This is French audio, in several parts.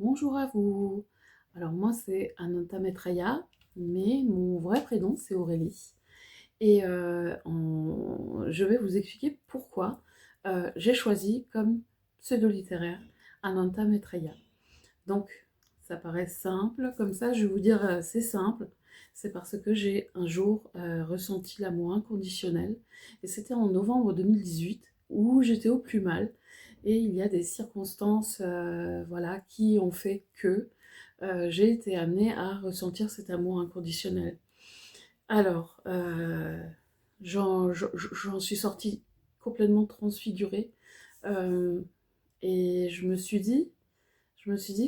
Bonjour à vous. Alors moi c'est Ananta Maitreya, mais mon vrai prénom c'est Aurélie. Et je vais vous expliquer pourquoi j'ai choisi comme pseudo littéraire Ananta Maitreya. Donc ça paraît simple, comme ça je vais vous dire c'est simple. C'est parce que j'ai un jour ressenti l'amour inconditionnel. Et c'était en novembre 2018 où j'étais au plus mal. Et il y a des circonstances voilà, qui ont fait que j'ai été amenée à ressentir cet amour inconditionnel. Alors, j'en suis sortie complètement transfigurée. euh, et je me suis dit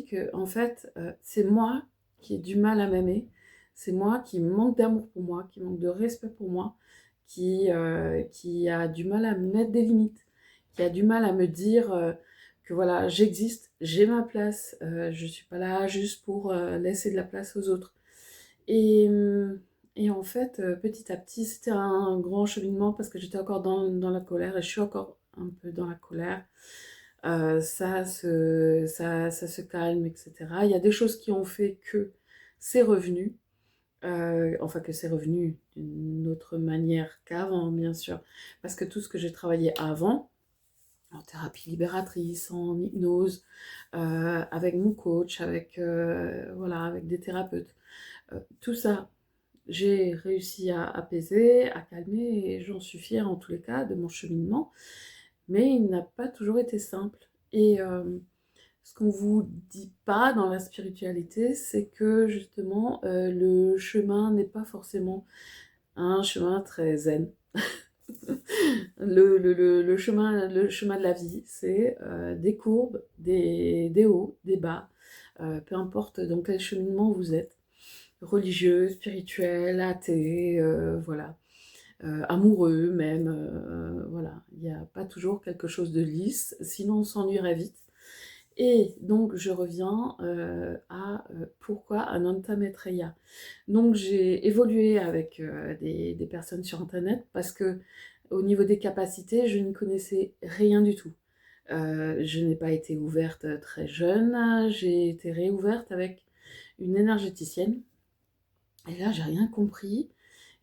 que en fait, c'est moi qui ai du mal à m'aimer, c'est moi qui manque d'amour pour moi, qui manque de respect pour moi, qui a du mal à me mettre des limites, qui a du mal à me dire que voilà, j'existe, j'ai ma place, je suis pas là juste pour laisser de la place aux autres. Et, hum, et en fait, petit à petit, c'était un grand cheminement parce que j'étais encore dans la colère et je suis encore un peu dans la colère. Ça se calme, etc. Il y a des choses qui ont fait que c'est revenu, enfin que c'est revenu d'une autre manière qu'avant, bien sûr, parce que tout ce que j'ai travaillé avant, en thérapie libératrice, en hypnose, avec mon coach, voilà, avec des thérapeutes, tout ça, j'ai réussi à apaiser, à calmer, et j'en suis fière en tous les cas de mon cheminement, mais il n'a pas toujours été simple. Et ce qu'on vous dit pas dans la spiritualité, c'est que justement, le chemin n'est pas forcément un chemin très zen. Le chemin de la vie, c'est des courbes, des hauts, des bas, peu importe dans quel cheminement vous êtes, religieux, spirituel, athée, voilà, amoureux même, voilà, il n'y a pas toujours quelque chose de lisse, sinon on s'ennuierait vite. Et donc je reviens à pourquoi Ananta Maitreya. Donc j'ai évolué avec des personnes sur internet parce que au niveau des capacités, je ne connaissais rien du tout. Je n'ai pas été ouverte très jeune, j'ai été réouverte avec une énergéticienne. Et là, j'ai rien compris.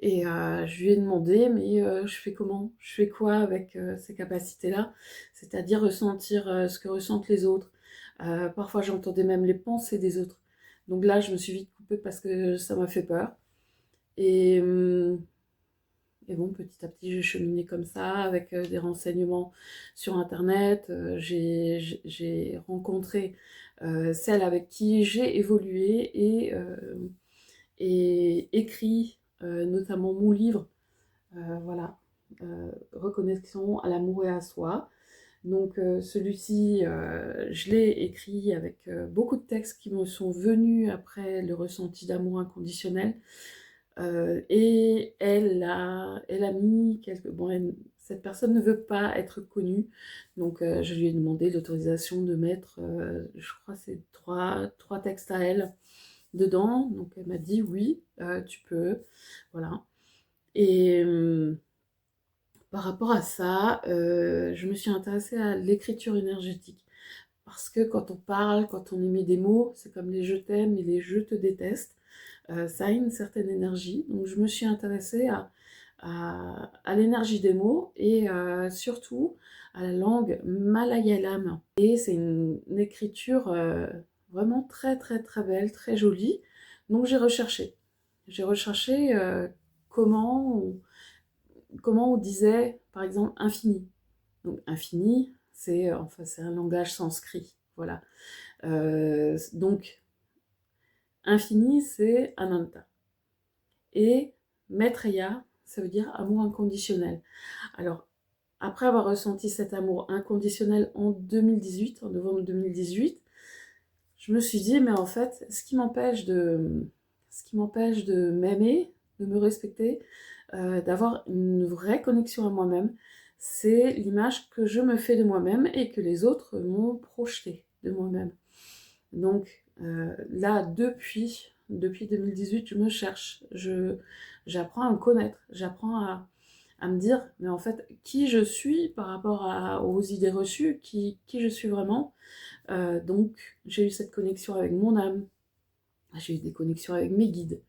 Et je lui ai demandé, mais je fais comment? Je fais quoi avec ces capacités-là? C'est-à-dire ressentir ce que ressentent les autres. Parfois, j'entendais même les pensées des autres. Donc là, je me suis vite coupée parce que ça m'a fait peur. Et, et bon, petit à petit, j'ai cheminé comme ça, avec des renseignements sur Internet. J'ai rencontré celle avec qui j'ai évolué et écrit notamment mon livre, voilà, Reconnexion à l'amour et à soi. Donc celui-ci, je l'ai écrit avec beaucoup de textes qui me sont venus après le ressenti d'amour inconditionnel. Et elle a mis quelques... Bon, cette personne ne veut pas être connue, donc je lui ai demandé l'autorisation de mettre, je crois, c'est trois textes à elle dedans. Donc elle m'a dit oui, tu peux, voilà. Et par rapport à ça, je me suis intéressée à l'écriture énergétique. Parce que quand on parle, quand on émet des mots, c'est comme les je t'aime et les je te déteste, ça a une certaine énergie. Donc je me suis intéressée à l'énergie des mots et surtout à la langue malayalam. Et c'est une écriture vraiment très très très belle, très jolie. Donc j'ai recherché. J'ai recherché comment on disait, par exemple, infini. Donc infini, c'est un langage sanskrit. Voilà. Donc infini, c'est Ananta. Et Maitreya, ça veut dire amour inconditionnel. Alors, après avoir ressenti cet amour inconditionnel en 2018, en novembre 2018, je me suis dit, mais en fait, ce qui m'empêche de m'aimer, de me respecter, d'avoir une vraie connexion à moi-même, c'est l'image que je me fais de moi-même et que les autres m'ont projetée de moi-même. Donc là, depuis 2018, je me cherche, j'apprends à me connaître, j'apprends à à me dire, mais en fait, qui je suis par rapport aux idées reçues, qui je suis vraiment. Donc, j'ai eu cette connexion avec mon âme, j'ai eu des connexions avec mes guides,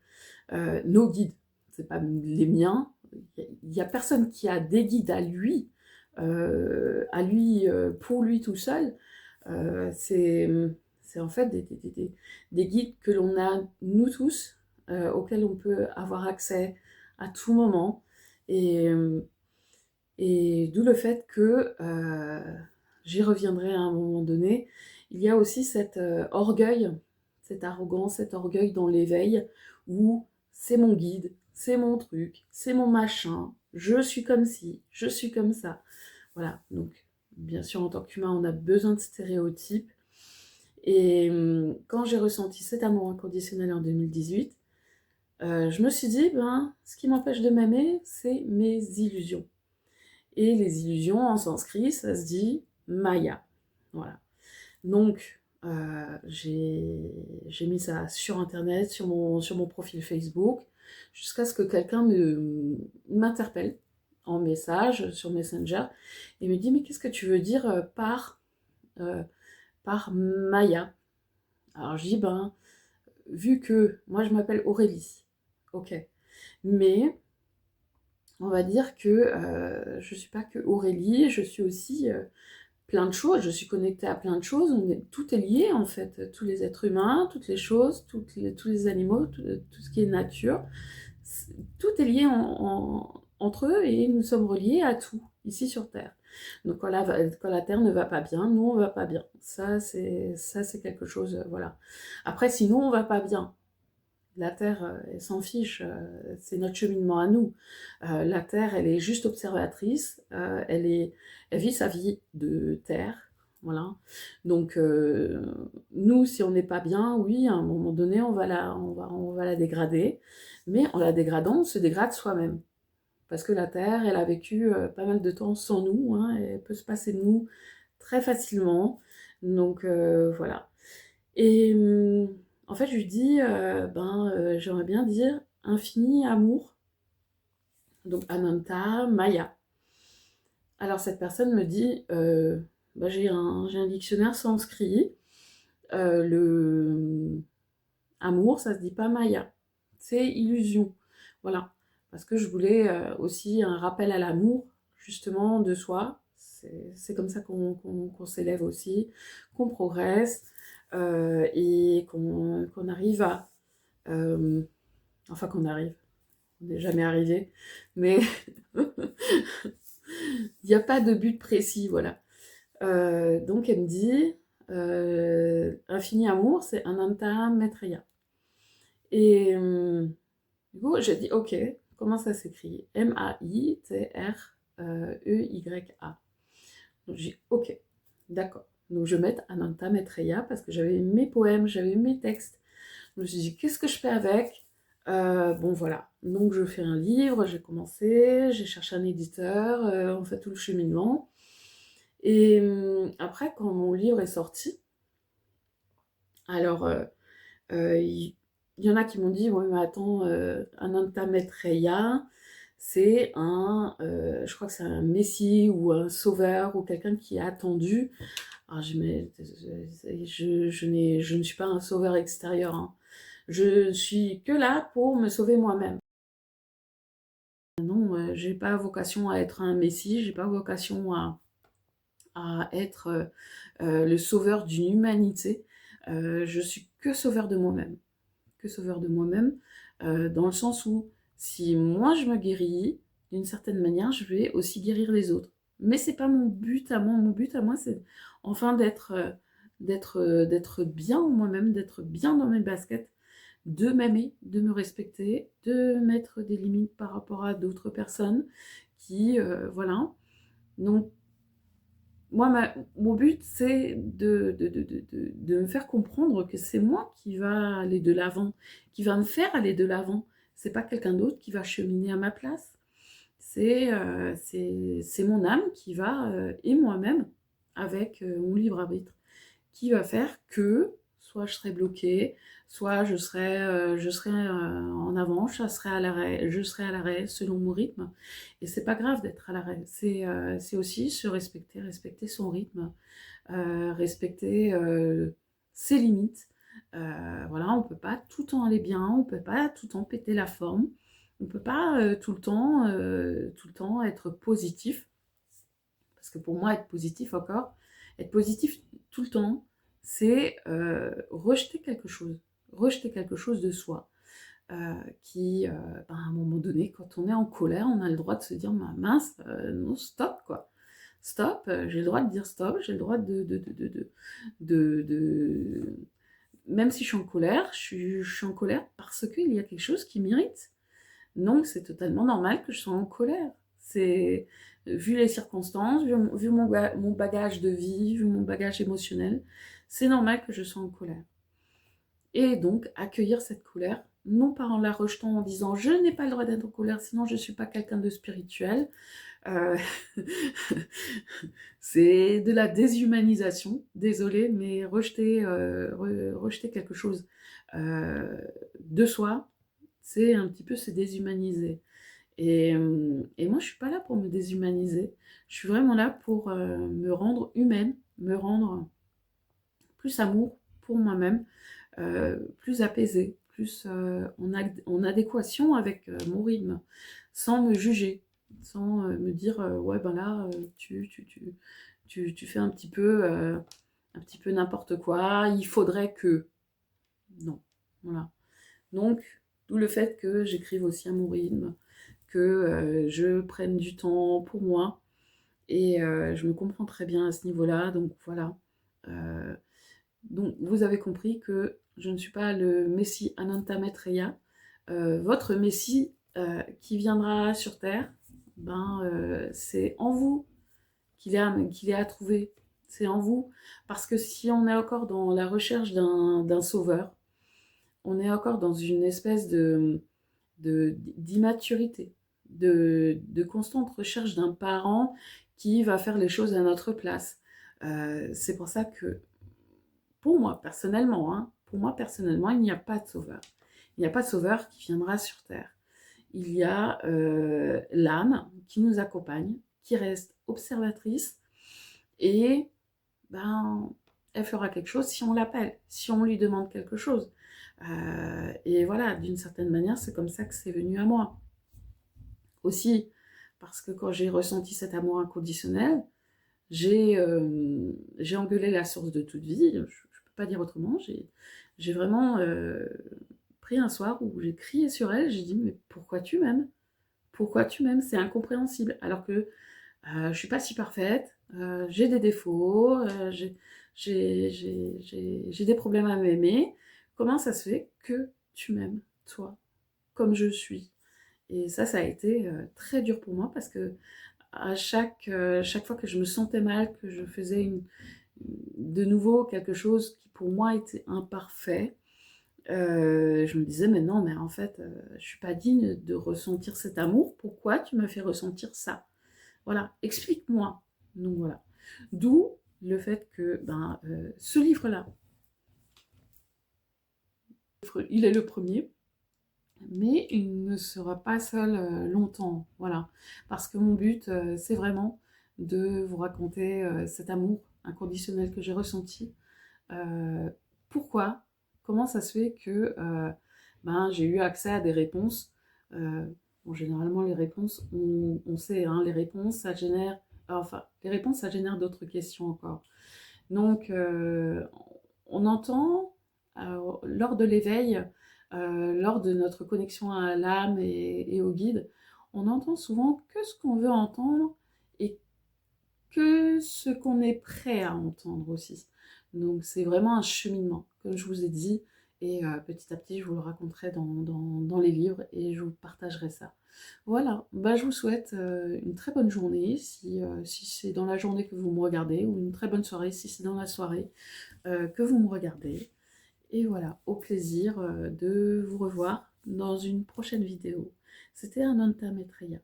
nos guides, c'est pas les miens. Il y a personne qui a des guides à lui pour lui tout seul. C'est en fait des guides que l'on a, nous tous, auxquels on peut avoir accès à tout moment. Et, et d'où le fait que, j'y reviendrai à un moment donné, il y a aussi cet orgueil, cette arrogance, cet orgueil dans l'éveil, où c'est mon guide, c'est mon truc, c'est mon machin, je suis comme ci, je suis comme ça. Voilà, donc bien sûr en tant qu'humain on a besoin de stéréotypes. Et quand j'ai ressenti cet amour inconditionnel en 2018, je me suis dit, ben, ce qui m'empêche de m'aimer, c'est mes illusions. Et les illusions en sanskrit, ça se dit Maya. Voilà. Donc, j'ai mis ça sur internet, sur mon profil Facebook, jusqu'à ce que quelqu'un m'interpelle en message sur Messenger et me dit, mais qu'est-ce que tu veux dire par Maya? Alors je dis, ben, vu que moi je m'appelle Aurélie, ok, mais on va dire que je ne suis pas que Aurélie, je suis aussi plein de choses, je suis connectée à plein de choses, tout est lié en fait, tous les êtres humains, toutes les choses, tous les animaux, tout ce qui est nature, tout est lié entre eux et nous sommes reliés à tout, ici sur Terre. Donc quand la Terre ne va pas bien, nous on va pas bien. Ça c'est quelque chose, voilà. Après sinon on va pas bien. La Terre, elle s'en fiche, c'est notre cheminement à nous. La Terre, elle est juste observatrice, elle vit sa vie de Terre, voilà. Donc, nous, si on n'est pas bien, oui, à un moment donné, on va la dégrader, mais en la dégradant, on se dégrade soi-même. Parce que la Terre, elle a vécu pas mal de temps sans nous, hein, elle peut se passer de nous très facilement. Donc, voilà. Et en fait, je lui dis, j'aimerais bien dire infini amour, donc Ananta Maya. Alors cette personne me dit, j'ai un dictionnaire sanskrit, le amour, ça se dit pas Maya, c'est illusion. Voilà, parce que je voulais aussi un rappel à l'amour, justement, de soi. C'est comme ça qu'on s'élève aussi, qu'on progresse et qu'on arrive à... enfin qu'on arrive, on n'est jamais arrivé, mais il n'y a pas de but précis, voilà. Donc elle me dit, infini amour, c'est Ananta Maitreya. Et du coup, j'ai dit, ok, comment ça s'écrit? MaitereyA. Donc j'ai dit, ok, d'accord. Donc je vais mettre Ananta Maitreya parce que j'avais mes poèmes, j'avais mes textes. Je me suis dit, qu'est-ce que je fais avec? Bon voilà, donc je fais un livre, j'ai commencé, j'ai cherché un éditeur, on fait tout le cheminement. Et après, quand mon livre est sorti, alors il y en a qui m'ont dit, ouais mais attends, Ananta Maitreya, c'est je crois que c'est un messie ou un sauveur ou quelqu'un qui est attendu. Alors je ne suis pas un sauveur extérieur, hein. Je suis que là pour me sauver moi-même. Non, j'ai pas vocation à être un messie, j'ai pas vocation à être le sauveur d'une humanité. Je suis que sauveur de moi-même. Que sauveur de moi-même, dans le sens où si moi je me guéris, d'une certaine manière, je vais aussi guérir les autres. Mais c'est pas mon but à moi. Mon but à moi, c'est enfin d'être bien en moi-même, d'être bien dans mes baskets, de m'aimer, de me respecter, de mettre des limites par rapport à d'autres personnes qui, voilà. Donc, moi, mon but, c'est de me faire comprendre que c'est moi qui va aller de l'avant, qui va me faire aller de l'avant. C'est pas quelqu'un d'autre qui va cheminer à ma place. C'est mon âme qui va, et moi-même, avec mon libre arbitre, qui va faire que, soit je serai bloquée, soit je serai en avant, je serai à l'arrêt selon mon rythme. Et c'est pas grave d'être à l'arrêt, c'est aussi se respecter, respecter son rythme, respecter ses limites. Voilà, on peut pas tout le temps aller bien, on peut pas tout le temps péter la forme, on peut pas tout le temps être positif. Parce que pour moi, être positif tout le temps, c'est rejeter quelque chose de soi. À un moment donné, quand on est en colère, on a le droit de se dire, mince, non, stop, quoi. Stop, j'ai le droit de dire stop, j'ai le droit de... Même si je suis en colère, je suis en colère parce qu'il y a quelque chose qui m'irrite. Donc c'est totalement normal que je sois en colère. C'est vu les circonstances, vu mon bagage de vie, vu mon bagage émotionnel, c'est normal que je sois en colère. Et donc accueillir cette colère, non pas en la rejetant en disant je n'ai pas le droit d'être en colère, sinon je ne suis pas quelqu'un de spirituel. Euh, c'est de la déshumanisation, désolée, mais rejeter quelque chose de soi, c'est un petit peu se déshumaniser. Et moi, je suis pas là pour me déshumaniser. Je suis vraiment là pour me rendre humaine, me rendre plus amour pour moi-même, plus apaisée, plus en adéquation avec mon rythme, sans me juger, sans me dire ouais ben là tu fais un petit peu n'importe quoi, il faudrait que non, voilà. Donc d'où le fait que j'écrive aussi à mon rythme, que je prenne du temps pour moi. Et je me comprends très bien à ce niveau-là. Donc voilà. Donc vous avez compris que je ne suis pas le Messie Ananta Maitreya. Votre Messie qui viendra sur Terre, c'est en vous qu'il est à trouver. C'est en vous. Parce que si on est encore dans la recherche d'un sauveur, on est encore dans une espèce d'immaturité, de constante recherche d'un parent qui va faire les choses à notre place. C'est pour ça que, pour moi personnellement, il n'y a pas de sauveur. Il n'y a pas de sauveur qui viendra sur Terre. Il y a l'âme qui nous accompagne, qui reste observatrice, et elle fera quelque chose si on l'appelle, si on lui demande quelque chose. Et voilà, d'une certaine manière, c'est comme ça que c'est venu à moi. Aussi, parce que quand j'ai ressenti cet amour inconditionnel, j'ai engueulé la source de toute vie, je ne peux pas dire autrement, j'ai vraiment pris un soir où j'ai crié sur elle, j'ai dit mais pourquoi tu m'aimes? Pourquoi tu m'aimes? C'est incompréhensible, alors que je ne suis pas si parfaite, j'ai des défauts, j'ai des problèmes à m'aimer. Comment ça se fait que tu m'aimes, toi, comme je suis? Et ça a été très dur pour moi parce que à chaque fois que je me sentais mal, que je faisais de nouveau quelque chose qui pour moi était imparfait, je me disais mais non, mais en fait je suis pas digne de ressentir cet amour, pourquoi tu me fais ressentir ça? Voilà, explique-moi. Donc voilà. D'où le fait que ce livre-là, il est le premier, mais il ne sera pas seul longtemps. Voilà. Parce que mon but, c'est vraiment de vous raconter cet amour inconditionnel que j'ai ressenti. Pourquoi? Comment ça se fait que j'ai eu accès à des réponses? Bon, généralement, les réponses, on sait, hein, les réponses, ça génère... Enfin, les réponses, ça génère d'autres questions encore. Donc, on entend, lors de l'éveil, lors de notre connexion à l'âme et au guide, on entend souvent que ce qu'on veut entendre et que ce qu'on est prêt à entendre aussi. Donc c'est vraiment un cheminement, comme je vous ai dit, et petit à petit je vous le raconterai dans les livres et je vous partagerai ça. Voilà, je vous souhaite une très bonne journée si c'est dans la journée que vous me regardez, ou une très bonne soirée si c'est dans la soirée que vous me regardez. Et voilà, au plaisir de vous revoir dans une prochaine vidéo. C'était Ananta Maitreya.